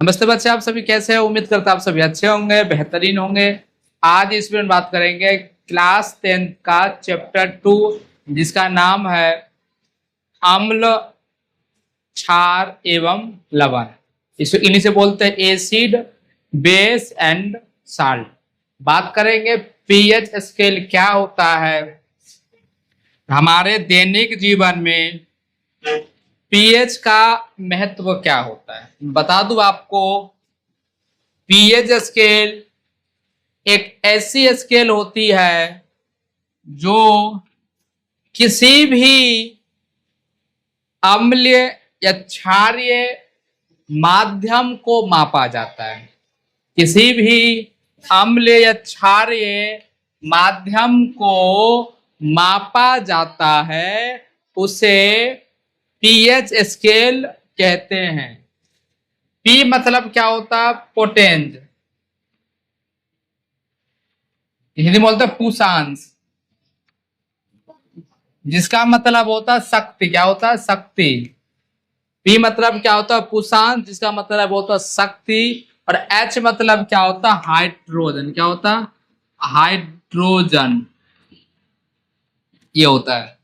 नमस्ते बच्चे, आप सभी कैसे हैं? उम्मीद करता आप सभी अच्छे होंगे, बेहतरीन होंगे। आज इस वीडियो में बात करेंगे क्लास 10th का चैप्टर 2 जिसका नाम है अम्ल, क्षार एवं लवण। इसको इन्हीं से बोलते हैं एसिड, बेस एंड साल्ट। बात करेंगे पीएच स्केल क्या होता है। हमारे दैनिक जीवन में पीएच का महत्व क्या होता है बता दूं आपको। पीएच स्केल एक ऐसी स्केल होती है जो किसी भी अम्लीय या क्षारीय माध्यम को मापा जाता है। किसी भी अम्लीय या क्षारीय माध्यम को मापा जाता है, उसे पीएच स्केल कहते हैं। पी मतलब क्या होता है? पोटेंज, हिंदी में बोलते हैं पुषांश, जिसका मतलब होता है शक्ति। क्या होता है? शक्ति। पी मतलब क्या होता है? पुषांश, जिसका मतलब होता है शक्ति। और एच मतलब क्या होता है? हाइड्रोजन। क्या होता है? हाइड्रोजन, ये होता है।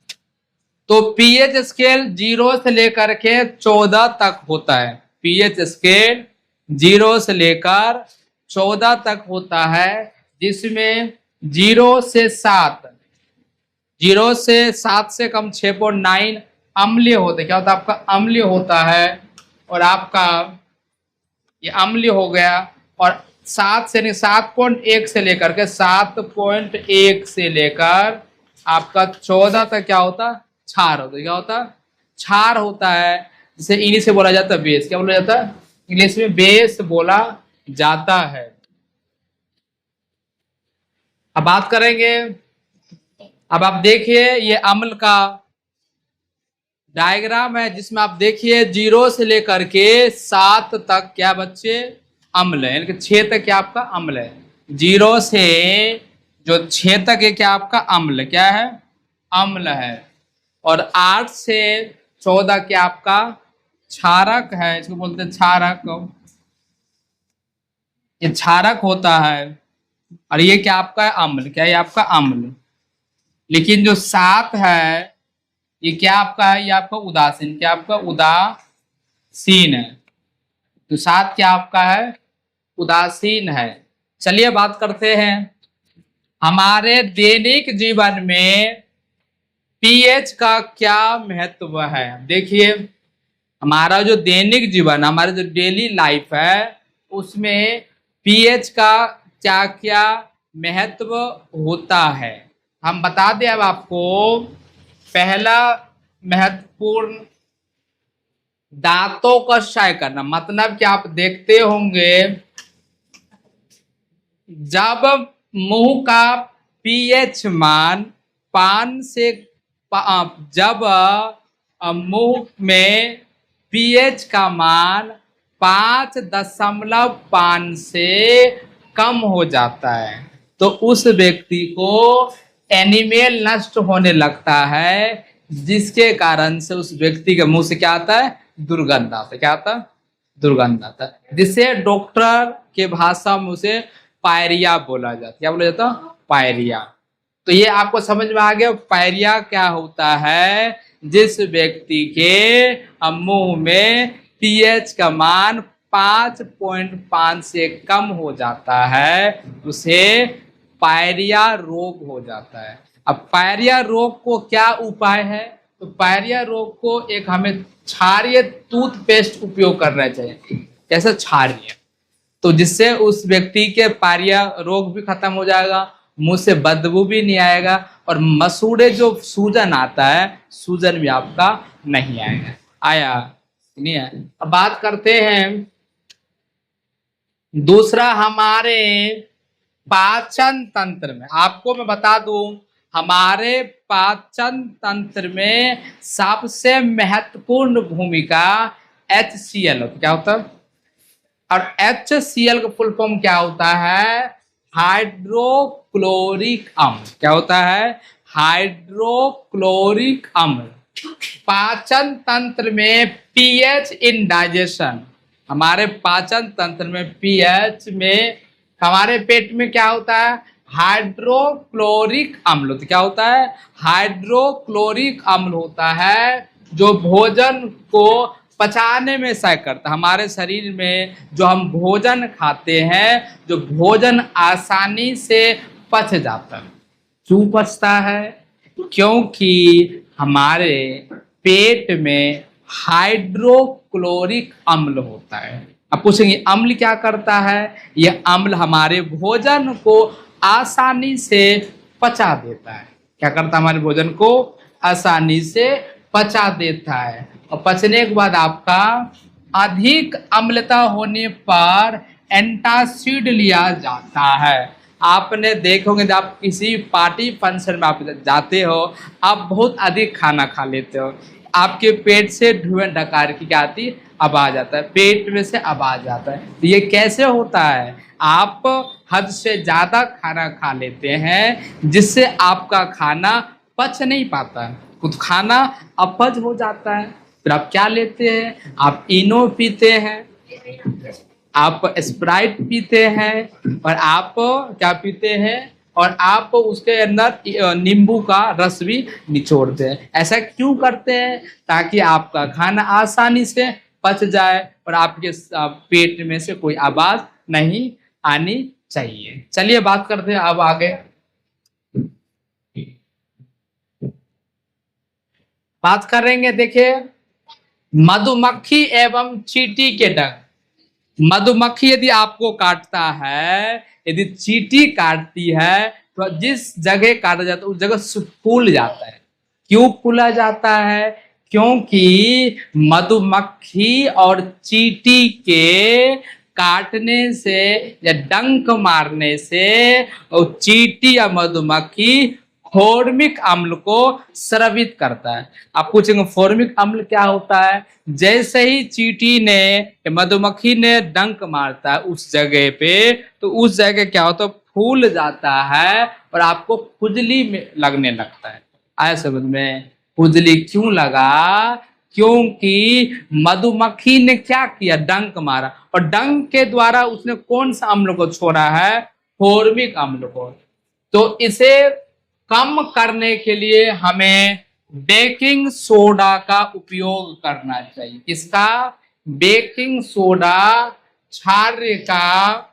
तो पीएच स्केल 0 से लेकर के 14 तक होता है। पीएच स्केल 0 से लेकर 14 तक होता है, जिसमें 0 से 7, 0 से 7 से कम 6.9 अम्लीय होते। क्या होता है? आपका अम्लीय होता है। और आपका ये अम्लीय हो गया। और 7 से 7.1 से लेकर के 7.1 से लेकर आपका 14 तक क्या होता? क्षार होता है। क्या होता? क्षार होता है, जिसे इंग्लिश से बोला जाता है बेस। क्या बोला जाता है? इंग्लिश में बेस बोला जाता है। अब बात करेंगे, अब आप देखिए ये अम्ल का डायग्राम है, जिसमें आप देखिए 0 से लेकर के 7 तक क्या बच्चे? अम्ल है, यानी कि 6 तक क्या आपका अम्ल है। 0 से जो 6 तक है क्या आपका अम्ल? क्या है? अम्ल है। और 8 से 14 क्या आपका क्षारक है। इसको बोलते हैं क्षारक, ये क्षारक होता है। और ये क्या आपका है? अम्ल। क्या है? ये आपका अम्ल। लेकिन जो 7 है ये क्या आपका है? ये आपका उदासीन। क्या आपका? उदासीन है। तो 7 क्या आपका है? उदासीन है। चलिए बात करते हैं हमारे दैनिक जीवन में पीएच का क्या महत्व है। देखिए हमारा जो दैनिक जीवन, हमारा जो डेली लाइफ है, उसमें पीएच का क्या क्या महत्व होता है हम बता दें अब आपको। पहला महत्वपूर्ण, दांतों का क्षय करना। मतलब कि आप देखते होंगे जब मुंह का पीएच मान 5 से जब मुंह में पीएच का मान 5.5 से कम हो जाता है, तो उस व्यक्ति को एनिमल नष्ट होने लगता है, जिसके कारण से उस व्यक्ति के मुंह से क्या आता है? दुर्गंध आता है। क्या आता है? दुर्गंध आता है, जिसे डॉक्टर के भाषा में उसे पायरिया बोला जाता है। क्या बोला जाता है? पायरिया। तो ये आपको समझ में आ गया पायरिया क्या होता है। जिस व्यक्ति के मुंह में पीएच का मान 5.5 से कम हो जाता है, उसे पायरिया रोग हो जाता है। अब पायरिया रोग को क्या उपाय है? तो पायरिया रोग को एक हमें क्षारीय टूथपेस्ट उपयोग करना चाहिए। कैसे? क्षारीय, तो जिससे उस व्यक्ति के पायरिया रोग भी खत्म हो जाएगा, मुंह से बदबू भी नहीं आएगा, और मसूड़े जो सूजन आता है, सूजन भी आपका नहीं आएगा। आया नहीं है? अब बात करते हैं दूसरा, हमारे पाचन तंत्र में। आपको मैं बता दूं, हमारे पाचन तंत्र में सबसे महत्वपूर्ण भूमिका HCl होती है। क्या होता है? और HCl का फुल फॉर्म क्या होता है? हाइड्रोक्लोरिक अम्ल। क्या होता है? हाइड्रोक्लोरिक अम्ल। पाचन तंत्र में पीएच इन डाइजेशन, हमारे पाचन तंत्र में पीएच में हमारे पेट में क्या होता है, हाइड्रोक्लोरिक अम्ल। तो क्या होता है, हाइड्रोक्लोरिक अम्ल होता है जो भोजन को पचाने में सहायक करता है। हमारे शरीर में जो हम भोजन खाते हैं, जो भोजन आसानी से पच जाता है। क्यों पचता है, क्योंकि हमारे पेट में हाइड्रोक्लोरिक अम्ल होता है। अब पूछेंगे अम्ल क्या करता है, यह अम्ल हमारे भोजन को आसानी से पचा देता है। क्या करता है, हमारे भोजन को आसानी से पचा देता है। और पचने के बाद आपका अधिक अम्लता होने पर एंटासिड लिया जाता है। आपने देखोगे जब आप किसी पार्टी फंक्शन में आप जाते हो, आप बहुत अधिक खाना खा लेते हो, आपके पेट से धुएं डकार की क्या आती, आवाज आता है, पेट में से आवाज आता है। तो ये कैसे होता है, आप हद से ज्यादा खाना खा लेते हैं जिससे आपका खाना पच नहीं पाता, कुछ खाना अपच हो जाता है। फिर आप क्या लेते हैं, आप इनो पीते हैं, आप स्प्राइट पीते हैं, और आप क्या पीते हैं, और आप उसके अंदर नींबू का रस भी निचोड़ते हैं। ऐसा क्यों करते हैं, ताकि आपका खाना आसानी से पच जाए और आपके पेट में से कोई आवाज नहीं आनी चाहिए। चलिए बात करते हैं अब आगे। बात करेंगे, देखिए मधुमक्खी एवं चींटी के डंक। मधुमक्खी यदि आपको काटता है, यदि चींटी काटती है, तो जिस जगह काटा जाता है उस जगह फूल जाता है। क्यों फूला जाता है, क्योंकि मधुमक्खी और चींटी के काटने से या डंक मारने से और चींटी या मधुमक्खी फॉर्मिक अम्ल को स्रावित करता है। आप पूछेंगे फॉर्मिक अम्ल क्या होता है, जैसे ही चींटी ने मधुमक्खी ने डंक मारता है उस जगह पे, तो उस जगह क्या होता है, फूल जाता है और आपको खुजली में लगने लगता है। आया समझ में, खुजली क्यों लगा, क्योंकि मधुमक्खी ने क्या किया, डंक मारा, और डंक के द्वारा उसने कौन सा अम्ल को छोड़ा है, फॉर्मिक अम्ल को। तो इसे कम करने के लिए हमें बेकिंग सोडा का उपयोग करना चाहिए। किसका, बेकिंग सोडा क्षार का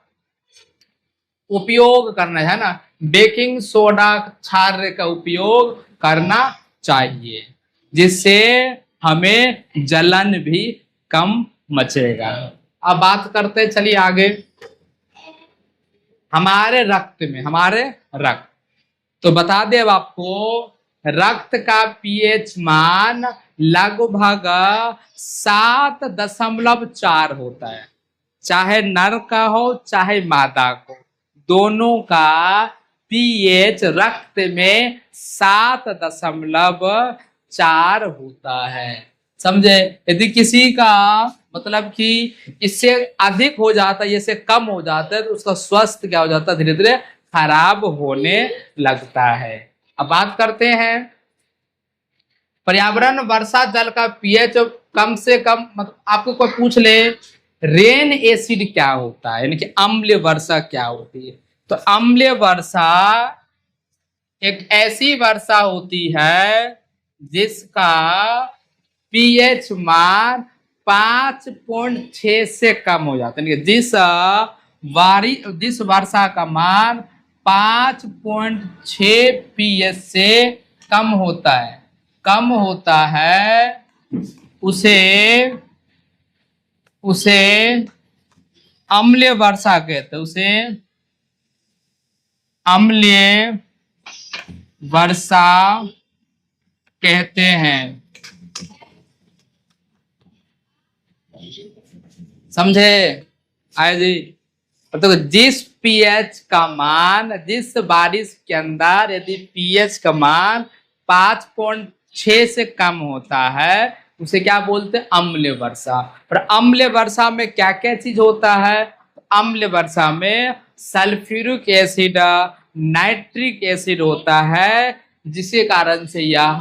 उपयोग करना है ना, बेकिंग सोडा क्षार का उपयोग करना चाहिए, जिससे हमें जलन भी कम मचेगा। अब बात करते चलिए आगे, हमारे रक्त में, हमारे रक्त, तो बता दे अब आपको, रक्त का पीएच मान लगभग 7.4 होता है। चाहे नर का हो चाहे मादा को, दोनों का पीएच रक्त में 7.4 होता है। समझे, यदि किसी का मतलब कि इससे अधिक हो जाता है, इससे कम हो जाता है, तो उसका स्वास्थ्य क्या हो जाता है, धीरे धीरे खराब होने लगता है। अब बात करते हैं पर्यावरण वर्षा जल का पीएच कम से कम, मतलब आपको कोई पूछ ले रेन एसिड क्या होता है, यानी कि अम्ल वर्षा क्या होती है, तो अम्ल वर्षा एक ऐसी वर्षा होती है जिसका पीएच मान 5.6 से कम हो जाता है। जिस वर्षा का मान 5.6 पीएच से कम होता है, उसे अम्लीय वर्षा कहते हैं, उसे अम्लीय वर्षा कहते हैं। समझे आया जी, तो जिस पीएच का मान, जिस बारिश के अंदर यदि पीएच का मान 5.6 से कम होता है, उसे क्या बोलते हैं, अम्ल वर्षा। और अम्ल वर्षा में क्या क्या चीज होता है, अम्ल वर्षा में सल्फ्यूरिक एसिड, नाइट्रिक एसिड होता है, जिसके कारण से यह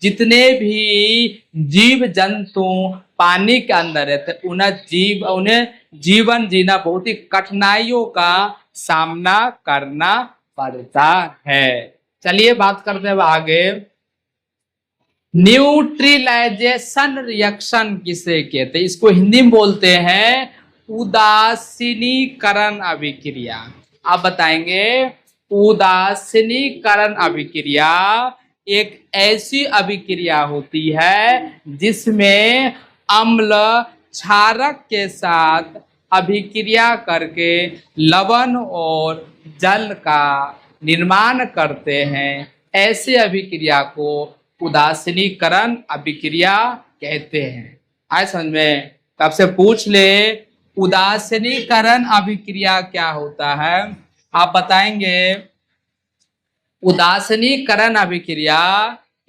जितने भी जीव जंतु पानी के अंदर रहते उन्हें जीवन जीना बहुत ही कठिनाइयों का सामना करना पड़ता है। चलिए बात करते हैं आगे। न्यूट्रलाइजेशन रिएक्शन किसे कहते हैं? इसको हिंदी में बोलते हैं उदासीनीकरण अभिक्रिया। आप बताएंगे उदासीनीकरण अभिक्रिया एक ऐसी अभिक्रिया होती है जिसमें अम्ल क्षारक के साथ अभिक्रिया करके लवण और जल का निर्माण करते हैं। ऐसे अभिक्रिया को उदासीनीकरण अभिक्रिया कहते हैं। आए समझ में? आपसे पूछ ले उदासीनीकरण अभिक्रिया क्या होता है, आप बताएंगे उदासीनीकरण अभिक्रिया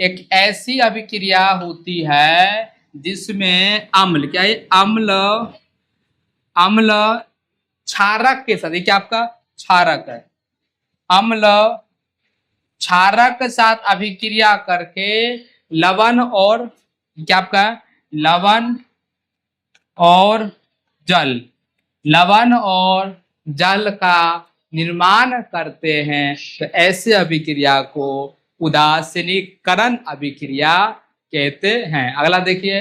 एक ऐसी अभिक्रिया होती है जिसमें अम्ल क्या है, अम्ल क्षारक के साथ, ये क्या आपका क्षारक है, अम्ल क्षारक के साथ अभिक्रिया करके लवण और क्या आपका लवण और जल का निर्माण करते हैं। तो ऐसे अभिक्रिया को उदासीनीकरण अभिक्रिया कहते हैं। अगला देखिए,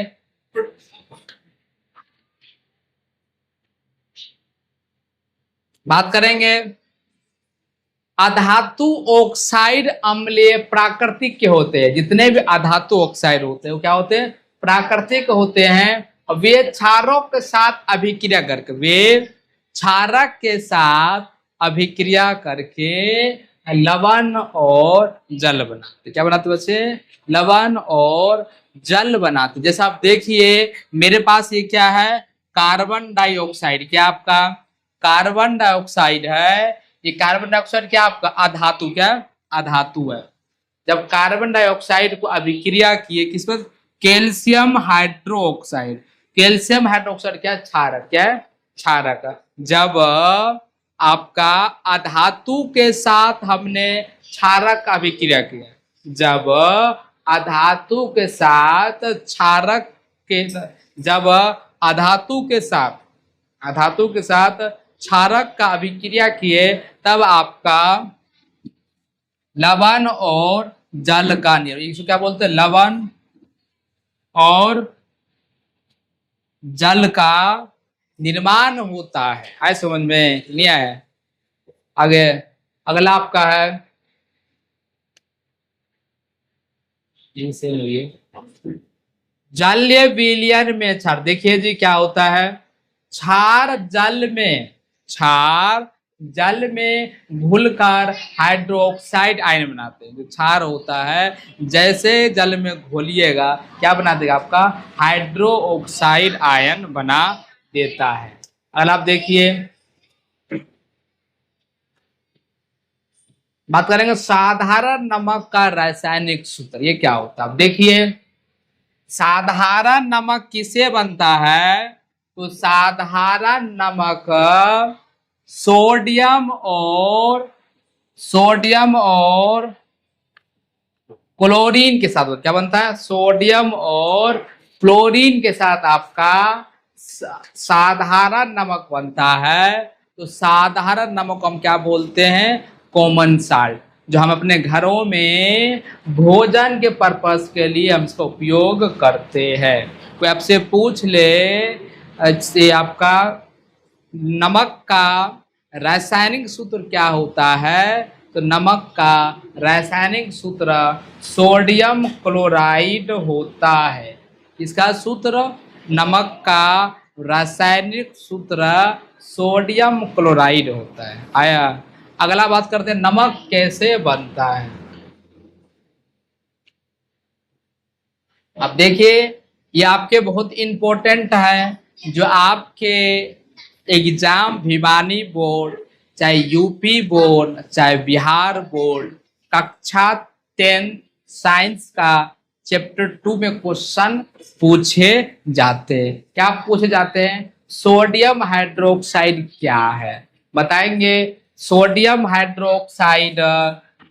बात करेंगे अधातु ऑक्साइड अम्लीय प्राकृतिक के होते हैं। जितने भी अधातु ऑक्साइड होते हैं वो क्या होते हैं? प्राकृतिक होते हैं। वे क्षारक के साथ अभिक्रिया करके लवण और जल बनाते। क्या बनाते बच्चे? लवण और जल बनाते। जैसे आप देखिए मेरे पास ये क्या है, कार्बन डाइऑक्साइड। क्या आपका कार्बन डाइऑक्साइड है। ये कार्बन डाइऑक्साइड क्या आपका अधातु, क्या अधातु है। जब कार्बन डाइऑक्साइड को अभिक्रिया किए किस पर? Calcium hydroxide. कैल्शियम हाइड्रोक्साइड क्या क्षारक, क्या है क्षारक। जब आपका अधातु के साथ हमने क्षारक का अभिक्रिया किया, जब अधातु के साथ क्षारक के जब अधातु के साथ क्षारक का अभिक्रिया किए तब आपका लवण और जल का निर्माण, इसको क्या बोलते हैं? लवण और जल का निर्माण होता है। आए समझ में? नहीं आया? आगे अगला आपका है जलीय विलयन में क्षार। देखिए जी क्या होता है, क्षार जल में घुलकर हाइड्रोक्साइड आयन बनाते हैं। जो क्षार होता है जैसे जल में घोलिएगा क्या बना देगा? आपका हाइड्रोक्साइड आयन बना देता है। अगर आप देखिए बात करेंगे साधारण नमक का रासायनिक सूत्र। ये क्या होता है? आप देखिए साधारण नमक किसे बनता है? तो साधारण नमक सोडियम और क्लोरीन के साथ क्या बनता है? सोडियम और क्लोरीन के साथ आपका साधारण नमक बनता है। तो साधारण नमक हम क्या बोलते हैं? Common salt. जो हम अपने घरों में भोजन के पर्पस के लिए हम इसका उपयोग करते हैं। कोई आपसे पूछ ले से आपका नमक का रासायनिक सूत्र क्या होता है, तो नमक का रासायनिक सूत्र सोडियम क्लोराइड होता है। इसका सूत्र, नमक का रासायनिक सूत्र सोडियम क्लोराइड होता है। आया? अगला बात करते हैं नमक कैसे बनता है। अब देखिए ये आपके बहुत इंपॉर्टेंट है, जो आपके एग्जाम भिवानी बोर्ड, चाहे यूपी बोर्ड, चाहे बिहार बोर्ड, कक्षा 10 साइंस का चैप्टर 2 में क्वेश्चन पूछे जाते हैं। क्या पूछे जाते हैं? सोडियम हाइड्रोक्साइड क्या है, बताएंगे। सोडियम हाइड्रोक्साइड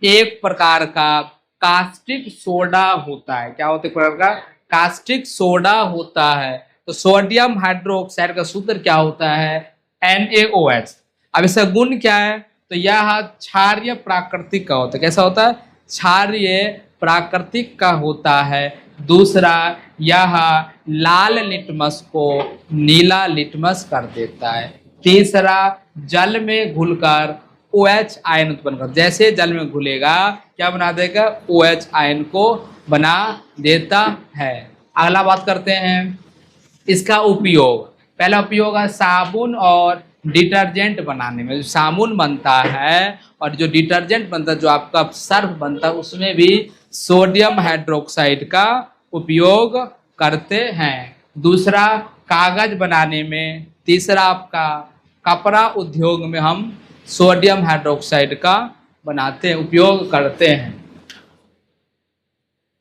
एक प्रकार का कास्टिक सोडा होता है। क्या होता है? प्रकार का कास्टिक सोडा होता है। तो सोडियम हाइड्रोक्साइड का सूत्र क्या होता है, NaOH। अब इसका गुण क्या है, तो यह क्षारीय प्राकृतिक का होता है। कैसा होता है, क्षारीय प्राकृतिक का होता है। दूसरा, यह लाल लिटमस को नीला लिटमस कर देता है। तीसरा, जल में घुलकर OH आयन उत्पन्न कर, जैसे जल में घुलेगा क्या बना देगा, OH आयन को बना देता है। अगला बात करते हैं इसका उपयोग। पहला उपयोग है साबुन और डिटर्जेंट बनाने में। जो साबुन बनता है और जो डिटर्जेंट बनता है, जो आपका सर्फ बनता है, उसमें भी सोडियम हाइड्रोक्साइड का उपयोग करते हैं। दूसरा, कागज बनाने में। तीसरा, आपका कपड़ा उद्योग में हम सोडियम हाइड्रोक्साइड का बनाते हैं, उपयोग करते हैं।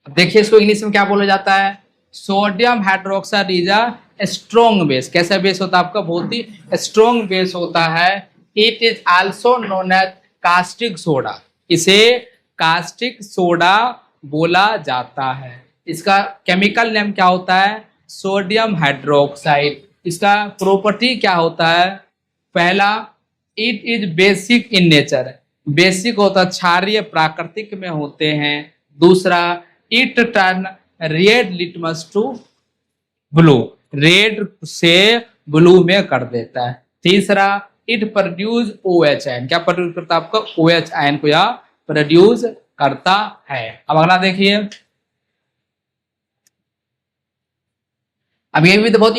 देखिए इसको इंग्लिश में क्या बोला जाता है, sodium hydroxide is a strong base. कैसा बेस होता है आपका, बहुत ही स्ट्रॉन्ग बेस होता है। It is also known as caustic soda, इसे कास्टिक सोडा बोला जाता है। इसका केमिकल नेम क्या होता है, सोडियम हाइड्रोक्साइड। इसका प्रॉपर्टी क्या होता है, पहला, it is basic in nature, basic होता है क्षारीय प्राकृतिक में होते हैं। दूसरा, it turn red litmus to blue, red से ब्लू में कर देता है। तीसरा, इट प्रोड्यूस OH आयन, क्या प्रोड्यूस करता है आपका, OH आयन को यह प्रोड्यूस करता है। अब अगला देखिए, अब ये भी तो बहुत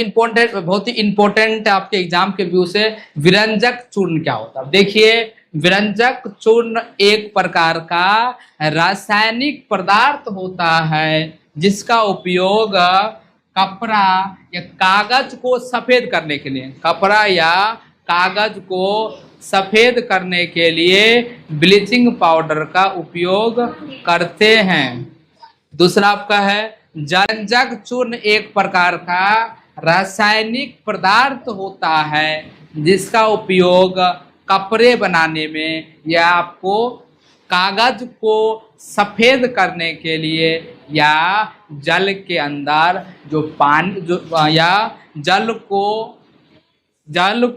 ही इंपॉर्टेंट आपके एग्जाम के व्यू से, विरंजक चूर्ण क्या होता है। देखिए, विरंजक चूर्ण एक प्रकार का रासायनिक पदार्थ होता है जिसका उपयोग कपड़ा या कागज को सफेद करने के लिए, कपड़ा या कागज को सफेद करने के लिए ब्लीचिंग पाउडर का उपयोग करते हैं। दूसरा आपका है, जंजक चूर्ण एक प्रकार का रासायनिक पदार्थ होता है जिसका उपयोग कपड़े बनाने में या आपको कागज को सफेद करने के लिए या जल के अंदर जो पानी जो या जल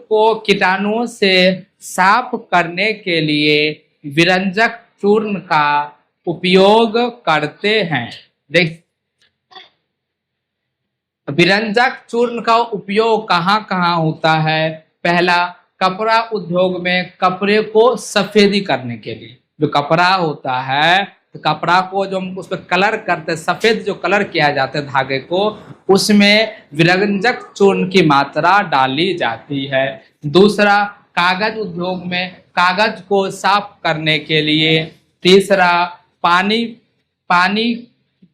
को कीटाणुओं से साफ करने के लिए विरंजक चूर्ण का उपयोग करते हैं। देख, विरंजक चूर्ण का उपयोग कहाँ कहाँ होता है, पहला, कपड़ा उद्योग में कपड़े को सफेदी करने के लिए। जो कपड़ा होता है तो कपड़ा को जो हम उस पर कलर करते हैं, सफेद जो कलर किया जाता है धागे को, उसमें विरंजक चूर्ण की मात्रा डाली जाती है। दूसरा, कागज उद्योग में कागज को साफ करने के लिए। तीसरा, पानी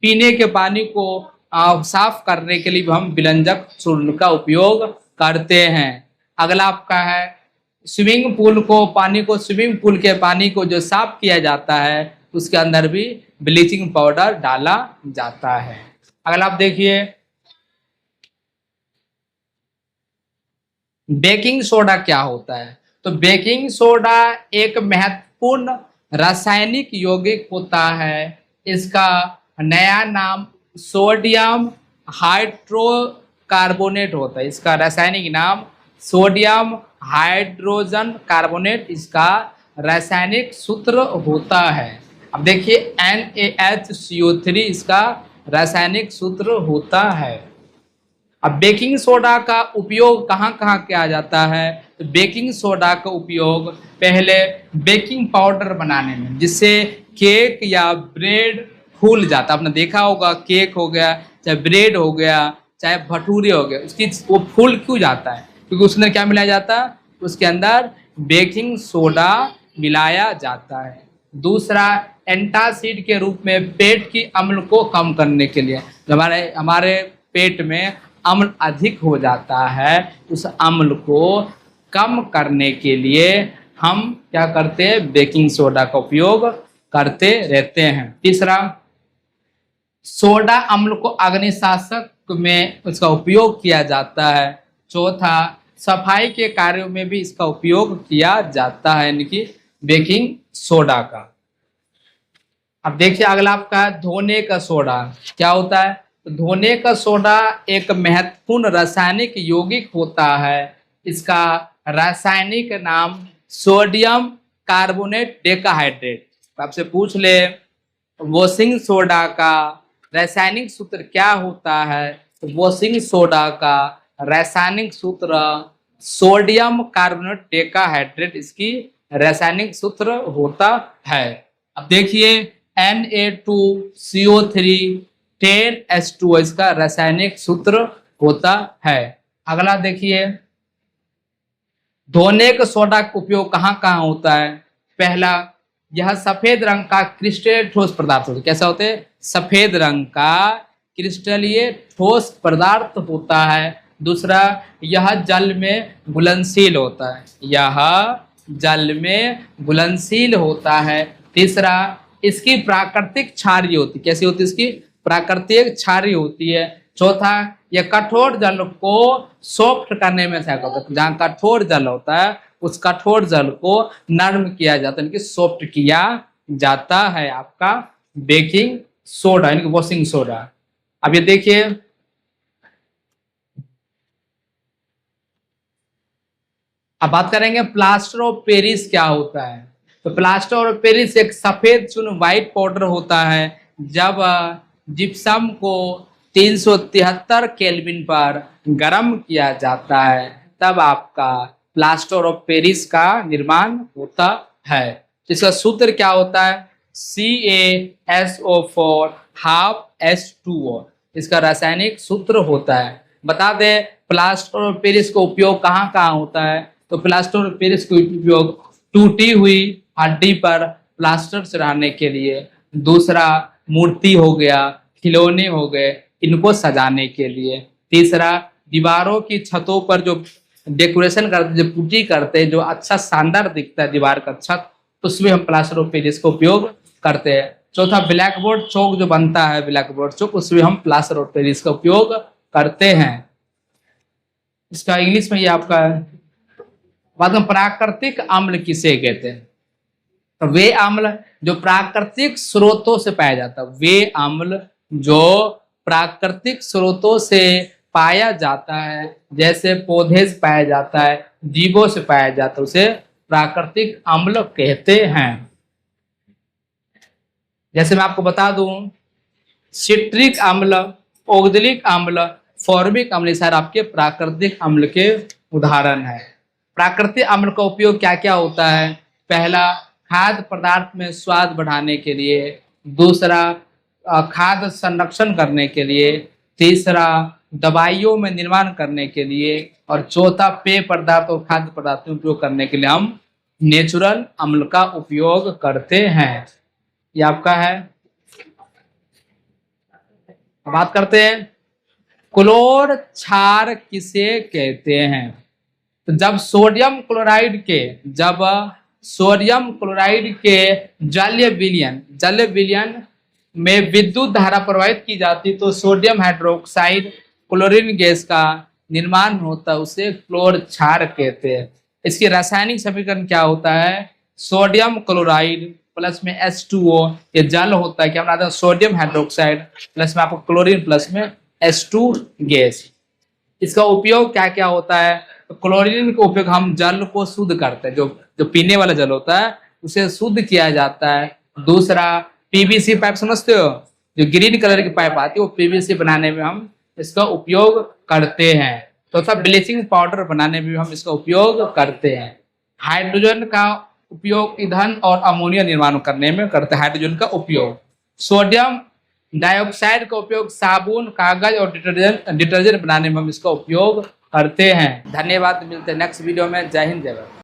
पीने के पानी को साफ करने के लिए भी हम विरंजक चूर्ण का उपयोग करते हैं। अगला आपका है, स्विमिंग पूल के पानी को जो साफ किया जाता है उसके अंदर भी ब्लीचिंग पाउडर डाला जाता है। अगला आप देखिए, बेकिंग सोडा क्या होता है। तो बेकिंग सोडा एक महत्वपूर्ण रासायनिक यौगिक होता है। इसका नया नाम सोडियम हाइड्रोकार्बोनेट होता है। इसका रासायनिक नाम सोडियम हाइड्रोजन कार्बोनेट इसका रासायनिक सूत्र होता है। अब देखिए, NaHCO3 इसका रासायनिक सूत्र होता है। अब बेकिंग सोडा का उपयोग कहाँ कहाँ किया जाता है, तो बेकिंग सोडा का उपयोग पहले बेकिंग पाउडर बनाने में, जिससे केक या ब्रेड फूल जाता। आपने देखा होगा, केक हो गया, चाहे ब्रेड हो गया, चाहे भटूरे हो गए, उसकी वो फूल क्यों जाता है, क्योंकि उसके अंदर क्या मिलाया जाता है, उसके अंदर बेकिंग सोडा मिलाया जाता है। दूसरा, एंटासिड के रूप में पेट की अम्ल को कम करने के लिए, हमारे पेट में अम्ल अधिक हो जाता है, उस अम्ल को कम करने के लिए हम क्या करते हैं, बेकिंग सोडा का उपयोग करते रहते हैं। तीसरा, सोडा अम्ल को अग्निशामक में इसका उपयोग किया जाता है। चौथा, सफाई के कार्यों में भी इसका उपयोग किया जाता है, यानी कि बेकिंग सोडा का। अब देखिए अगला आपका धोने का सोडा क्या होता है। तो धोने का सोडा एक महत्वपूर्ण रासायनिक यौगिक होता है। इसका रासायनिक नाम सोडियम कार्बोनेट डेकाहाइड्रेट। आपसे पूछ ले वॉशिंग सोडा का रासायनिक सूत्र क्या होता है, तो वॉशिंग सोडा का रासायनिक सूत्र सोडियम कार्बोनेट डेकाहाइड्रेट इसकी रासायनिक सूत्र होता है। अब देखिए Na2CO3 10H2O इसका रासायनिक सूत्र होता है। अगला देखिए धोने का सोडा का उपयोग कहाँ कहाँ होता है। पहला, यह सफेद रंग का क्रिस्टलीय ठोस पदार्थ होता है। कैसा होता है? सफेद रंग का क्रिस्टलीय ठोस पदार्थ होता है। दूसरा, यह जल में घुलनशील होता है। यह जल में घुलनशील होता है। तीसरा, इसकी प्राकृतिक क्षारीय होती है। कैसी होती है? इसकी प्राकृतिक क्षारीय होती है। चौथा, यह कठोर जल को सॉफ्ट करने में सहायक होता है। जहाँ कठोर जल होता है उस कठोर जल को नरम किया जाता है, सॉफ्ट किया जाता है आपका बेकिंग सोडा यानी वॉशिंग सोडा। अब ये देखिए अब बात करेंगे प्लास्टर ऑफ पेरिस क्या होता है। तो प्लास्टर ऑफ पेरिस एक सफेद चून व्हाइट पाउडर होता है। जब जिप्सम को 373 केल्विन पर गर्म किया जाता है तब आपका प्लास्टर ऑफ पेरिस का निर्माण होता है। इसका सूत्र क्या होता है? CaSO4 हाफ H2O इसका रासायनिक सूत्र होता है। बता दें प्लास्टर ऑफ पेरिस का उपयोग कहाँ कहाँ होता है। तो प्लास्टर ऑफ पेरिस का उपयोग टूटी हुई हड्डी पर प्लास्टर चढ़ाने के लिए, दूसरा मूर्ति हो गया, खिलौने हो गए, इनको सजाने के लिए, तीसरा दीवारों की छतों पर जो डेकोरेशन करते, जो पुट्टी करते हैं, जो अच्छा शानदार दिखता है दीवार का छत, उसमें हम प्लास्टर ऑफ पेरिस का उपयोग करते हैं। चौथा, ब्लैक बोर्ड चौक जो बनता है, ब्लैक बोर्ड चौक, उसमें हम प्लास्टर ऑफ पेरिस का उपयोग करते हैं। इसका इंग्लिश में ये आपका बाद में प्राकृतिक अम्ल किसे कहते हैं। तो वे अम्ल जो प्राकृतिक स्रोतों से पाया जाता है, वे अम्ल जो प्राकृतिक स्रोतों से पाया जाता है, जैसे पौधे से पाया जाता है, जीवों से पाया जाता है, उसे प्राकृतिक अम्ल कहते हैं। जैसे मैं आपको बता दूं सिट्रिक अम्ल, औद्गलिक अम्ल, फॉर्मिक अम्ल, सारे आपके प्राकृतिक अम्ल के उदाहरण है। प्राकृतिक अम्ल का उपयोग क्या क्या होता है? पहला, खाद्य पदार्थ में स्वाद बढ़ाने के लिए, दूसरा खाद्य संरक्षण करने के लिए, तीसरा दवाइयों में निर्माण करने के लिए, और चौथा पेय पदार्थ और खाद्य पदार्थ में उपयोग करने के लिए हम नेचुरल अम्ल का उपयोग करते हैं। ये आपका है। बात करते हैं क्लोर क्षार किसे कहते हैं। तो जब सोडियम क्लोराइड के जलीय विलयन में विद्युत धारा प्रवाहित की जाती तो सोडियम हाइड्रोक्साइड क्लोरीन गैस का निर्माण होता है, उसे क्लोर क्षार कहते हैं। इसकी रासायनिक समीकरण क्या होता है? सोडियम क्लोराइड प्लस में H2O, ये जल होता है, क्या बनाते हैं? सोडियम हाइड्रोक्साइड प्लस में आपको क्लोरीन प्लस में H2 गैस। इसका उपयोग क्या क्या होता है? तो क्लोरीन का उपयोग हम जल को शुद्ध करते हैं, जो पीने वाला जल होता है उसे शुद्ध किया जाता है। दूसरा, पीवीसी पाइप समझते हो, जो ग्रीन कलर की पाइप आती है, वो पीवीसी बनाने में हम इसका उपयोग करते हैं। चौथा, ब्लीचिंग पाउडर बनाने में भी हम इसका उपयोग करते हैं। हाइड्रोजन का उपयोग ईंधन और अमोनिया निर्माण करने में करते हैं, हाइड्रोजन का उपयोग। सोडियम डाइऑक्साइड का उपयोग साबुन, कागज और डिटर्जेंट बनाने में हम इसका उपयोग करते हैं। धन्यवाद, मिलते हैं नेक्स्ट वीडियो में। जय हिंद, जय भारत।